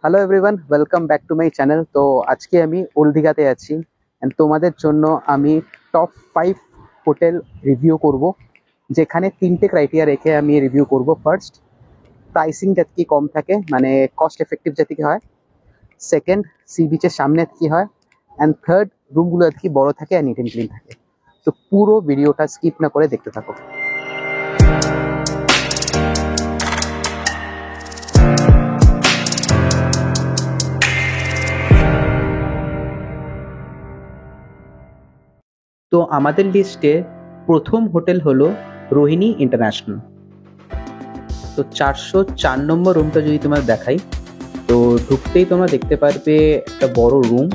Hello everyone, welcome back to my channel. তো আজকে আমি ওল্ড দীঘাতে আছি অ্যান্ড তোমাদের জন্য আমি টপ 5 হোটেল রিভিউ করব, যেখানে 3টে ক্রাইটেরিয়া রেখে আমি রিভিউ করব। ফার্স্ট, প্রাইসিং যাতে কি কম থাকে, মানে কস্ট এফেক্টিভ যাতে কি হয়। সেকেন্ড, সি বিচের সামনে কি হয়। অ্যান্ড থার্ড, রুমগুলো যাতে কি বড় থাকে আর নিট অ্যান্ড ক্লিন থাকে। তো পুরো ভিডিওটা স্কিপ না করে দেখতে থাকো। তো আমাদের লিস্টে প্রথম হোটেল হলো রোহিণী ইন্টারন্যাশনাল। তো 404 নম্বর রুমটা যদি তোমার দেখাই, তো ঢুকতেই তোমরা দেখতে পারবে একটা বড় রুম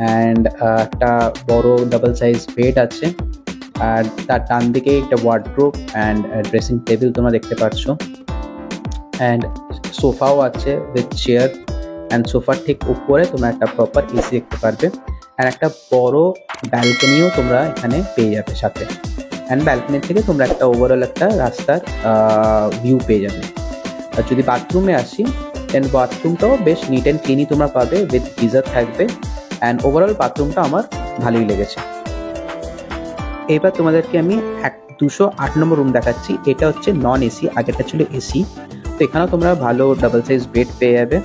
অ্যান্ড একটা বড় ডাবল সাইজ বেড আছে। আর তার ডান দিকে একটা ওয়ার্ডরোব অ্যান্ড ড্রেসিং টেবিল তোমরা দেখতে পাচ্ছ, অ্যান্ড সোফাও আছে উইথ চেয়ার। অ্যান্ড সোফার ঠিক উপরে তোমরা একটা প্রপার এসি দেখতে পারবে, অ্যান্ড একটা বড় ব্যালকনিও তোমরা এখানে পেয়ে যাবে সাথে। অ্যান্ড ব্যালকনি থেকে তোমরা একটা ওভারঅল একটা রাস্তার ভিউ পেয়ে যাবে। আর যদি বাথরুমে আসি, দেন বাথরুমটাও বেশ নিট অ্যান্ড ক্লিনই তোমরা পাবে, উইথ গিজার থাকবে। অ্যান্ড ওভারঅল বাথরুমটা আমার ভালোই লেগেছে। এবার তোমাদেরকে আমি 208 নম্বর রুম দেখাচ্ছি। এটা হচ্ছে নন এসি, আগেরটা ছিল এসি। তো এখানেও তোমরা ভালো ডাবল সাইজ বেড পেয়ে যাবে।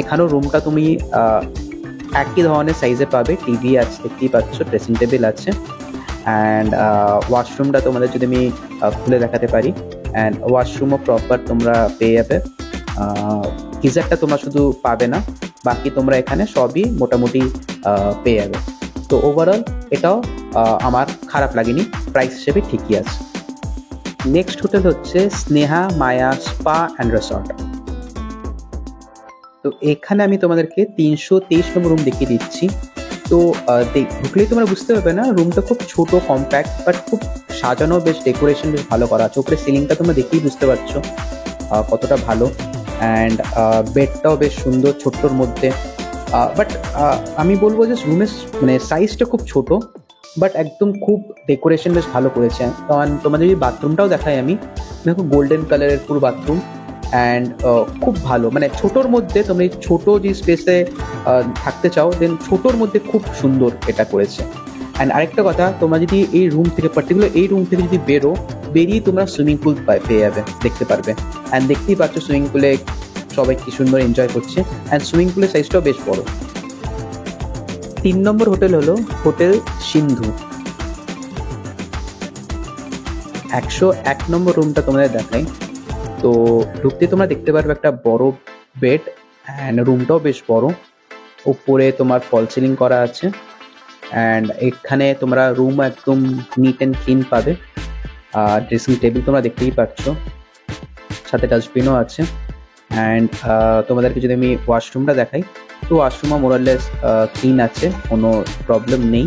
এখানেও রুমটা তুমি একই ধরনের সাইজে পাবে। টিভি আছে, দেখতেই পাচ্ছ, ড্রেসিং টেবিল আছে। অ্যান্ড ওয়াশরুমটা তোমাদের যদি আমি খুলে দেখাতে পারি, অ্যান্ড ওয়াশরুমও প্রপার তোমরা পেয়ে যাবে। গিজারটা তোমরা শুধু পাবে না, বাকি তোমরা এখানে সবই মোটামুটি পেয়ে যাবে। তো ওভারঅল এটাও আমার খারাপ লাগেনি, প্রাইস হিসেবে ঠিকই আছে। নেক্সট হোটেল হচ্ছে স্নেহা মায়া স্পা অ্যান্ড রিসর্ট। তো এখানে আমি তোমাদেরকে 323 নম্বর রুম দেখিয়ে দিচ্ছি। তো ঢুকলেই তোমরা বুঝতে পারবে না, রুমটা খুব ছোট, কম্প্যাক্ট, বাট খুব সাজানো, বেশ ডেকোরেশন বেশ ভালো করা আছে। উপরে সিলিংটা তোমরা দেখেই বুঝতে পারছো কতটা ভালো। অ্যান্ড বেডটাও বেশ সুন্দর, ছোট্টর মধ্যে। বাট আমি বলবো যে রুমের মানে সাইজটা খুব ছোট, বাট একদম খুব ডেকোরেশন বেশ ভালো করেছে। কারণ তোমাদের যদি বাথরুমটাও দেখাই আমি, দেখো গোল্ডেন কালারের পুরো বাথরুম। অ্যান্ড খুব ভালো, মানে ছোটোর মধ্যে তোমরা এই ছোটো যে স্পেসে থাকতে চাও, দেন ছোটোর মধ্যে খুব সুন্দর এটা করেছে। অ্যান্ড আরেকটা কথা, তোমরা যদি এই রুম থেকে পার্টিকুলার এই রুম থেকে যদি বেরিয়ে তোমরা সুইমিং পুল পেয়ে যাবে, দেখতে পারবে। অ্যান্ড দেখতেই পাচ্ছ সুইমিং পুলে সবাই কি সুন্দর এনজয় করছে। অ্যান্ড সুইমিং পুলের সাইজটাও বেশ বড়। 3 নম্বর হোটেল হলো হোটেল সিন্ধু। 101 নম্বর রুমটা তোমাদের দেখাই। তো ঢুকতে তোমরা দেখতে পারবে একটা বড় বেড, অ্যান্ড রুমটাও বেশ বড়। উপরে তোমার ফল সিলিং করা আছে। অ্যান্ড এখানে তোমরা রুম একদম নিট অ্যান্ড ক্লিন পাবে। আর ড্রেসিং টেবিল তোমরা দেখতেই পাচ্ছ, সাথে ডাস্টবিনও আছে। অ্যান্ড তোমাদেরকে যদি আমি ওয়াশরুমটা দেখাই, তো ওয়াশরুমও মোরাললেস ক্লিন আছে, কোনো প্রবলেম নেই।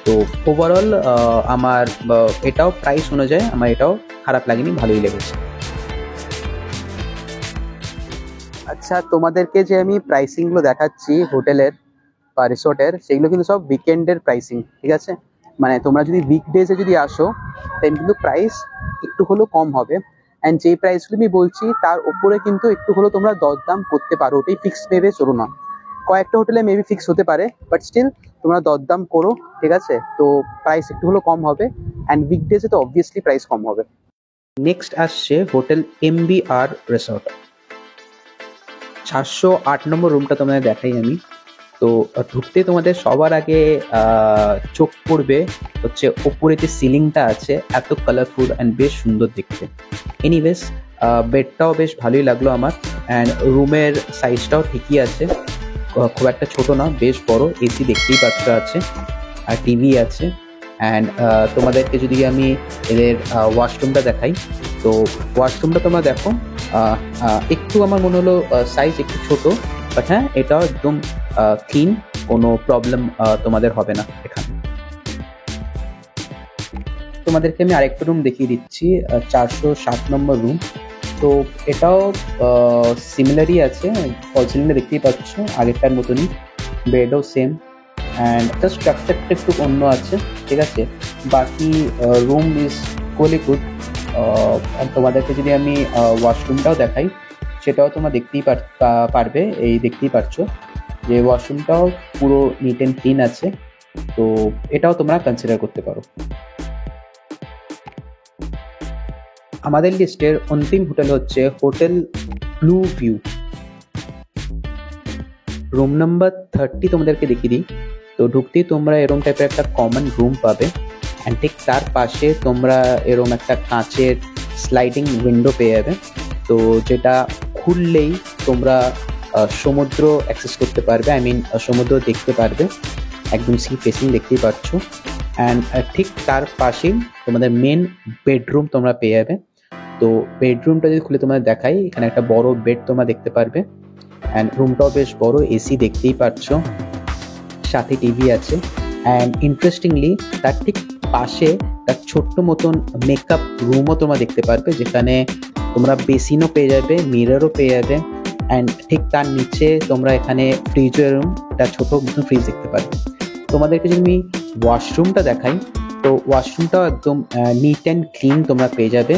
তো ওভারঅল আমার এটাও প্রাইস অনুযায়ী আমার এটাও খারাপ লাগেনি, ভালোই লেগেছে। আচ্ছা, তোমাদেরকে যে আমি প্রাইসিংগুলো দেখাচ্ছি হোটেলের বা রিসোর্টের, সেগুলো কিন্তু সব উইকেন্ডের প্রাইসিং, ঠিক আছে? মানে তোমরা যদি উইকডেজে যদি আসো, দেন কিন্তু প্রাইস একটু হলেও কম হবে। অ্যান্ড যেই প্রাইসগুলো আমি বলছি তার উপরে কিন্তু একটু হলেও তোমরা দরদাম করতে পারো, ওটাই ফিক্সড ভেবে চলো না। কয়েকটা হোটেলে মেবি ফিক্স হতে পারে, বাট স্টিল তোমরা দরদাম করো, ঠিক আছে? তো প্রাইস একটু হলেও কম হবে, অ্যান্ড উইকডেজে তো অবভিয়াসলি প্রাইস কম হবে। নেক্সট আসছে হোটেল MBR রিসর্ট। 408 নম্বর রুমটা তোমাদের দেখাই আমি। তো ঢুকতে তোমাদের সবার আগে চোখ পড়বে হচ্ছে ওপরে যে সিলিংটা আছে, এত কালারফুল অ্যান্ড বেশ সুন্দর দেখতে। এনিওয়েজ বেডটাও বেশ ভালোই লাগলো আমার। অ্যান্ড রুমের সাইজটাও ঠিকই আছে, খুব একটা ছোট না, বেশ বড়। এসি দেখতেই পাচ্ছ আছে, আর টিভি আছে। অ্যান্ড তোমাদেরকে যদি আমি এদের ওয়াশরুমটা দেখাই, তো ওয়াশরুমটা তোমরা দেখো, একটু আমার মনে হলো সাইজ একটু ছোট, বাট হ্যাঁ এটাও একদম ক্লিন, কোনো প্রবলেম তোমাদের হবে না এখানে। তোমাদেরকে আমি আরেকটা রুম দেখিয়ে দিচ্ছি, 407 নম্বর রুম। তো এটাও সিমিলারই আছে, ফল সিলিংটা দেখতেই পাচ্ছ আগেরটার মতনই, বেডও সেম। অ্যান্ড জাস্ট স্ট্রাকচারটা একটু অন্য আছে, ঠিক আছে? বাকি রুম ইজ কোয়ালি গুড। তোমাদেরকে যদি আমি ওয়াশরুমটাও দেখাই, সেটাও তোমরা পারবে। দেখতেই পাচ্ছ যে ওয়াশরুমটাও পুরো নিট অ্যান্ড ক্লিন আছে, তো এটাও তোমরা কনসিডার করতে পারো। আমাদের লিস্টের অন্তিম হোটেল হচ্ছে hotel blue view. Room number 30 তোমাদেরকে দেখিয়ে দিই। তো ঢুকতেই তোমরা এরম টাইপের একটা কমন রুম পাবে, অ্যান্ড ঠিক তার পাশে তোমরা এরম একটা কাঁচের স্লাইডিং উইন্ডো পেয়ে যাবে, তো যেটা খুললেই তোমরা সমুদ্র অ্যাক্সেস করতে পারবে, সমুদ্র দেখতে পারবে, একদম সি ফেসিং দেখতেই পাচ্ছ। অ্যান্ড ঠিক তার পাশেই তোমাদের মেন বেডরুম তোমরা পেয়ে যাবে। তো বেডরুমটা যদি খুলে তোমাদের দেখাই, এখানে একটা বড় বেড তোমরা দেখতে পারবে, অ্যান্ড রুমটাও বেশ বড়, এসি দেখতেই পাচ্ছ, সাথে টিভি আছে। অ্যান্ড ইন্টারেস্টিংলি তার ঠিক পাশে তার ছোট্ট মতন মেকআপ রুমও তোমরা দেখতে পারবে, যেখানে তোমরা বেসিনও পেয়ে যাবে, মিররও পেয়ে যাবে, অ্যান্ড ঠিক তার নিচে তোমরা এখানে ফ্রিজের রুম, একটা ছোটো মতন ফ্রিজ দেখতে পারবে। তোমাদেরকে যদি আমি ওয়াশরুমটা দেখাই, তো ওয়াশরুমটাও একদম নিট অ্যান্ড ক্লিন তোমরা পেয়ে যাবে,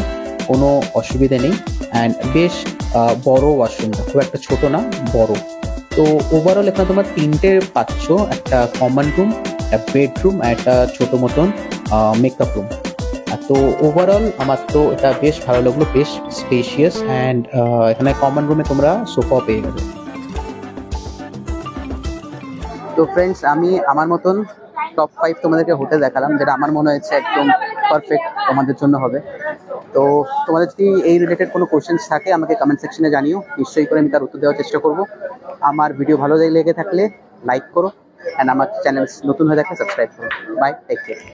কোনো অসুবিধা নেই। অ্যান্ড বেশ বড় ওয়াশরুমটা, খুব একটা ছোট না, বড়। তো ওভারঅল এখানে তোমরা 3টে পাচ্ছ, একটা কমন রুম, একটা বেডরুম আর একটা ছোটো মতন মেকআপ রুম। তো ওভারঅল আমার তো এটা বেশ ভালো লাগলো, বেশ স্পেশিয়াস, অ্যান্ড এখানে কমন রুমে তোমরা সোফাও পেয়ে যাবে। তো ফ্রেন্ডস, আমি আমার মতন টপ 5 তোমাদেরকে হোটেল দেখালাম, যেটা আমার মনে হয়েছে একদম পারফেক্ট তোমাদের জন্য হবে। তো তোমাদের যদি এই রিলেটেড কোনো কোশ্চেন্স থাকে আমাকে কমেন্ট সেকশনে জানিও, নিশ্চয়ই করে আমি তার উত্তর দেওয়ার চেষ্টা করব। আমার ভিডিও ভালো লেগে থাকলে লাইক করো, অ্যান্ড আমার চ্যানেল নতুন হয়ে থাকলে সাবস্ক্রাইব করো। Bye, take care.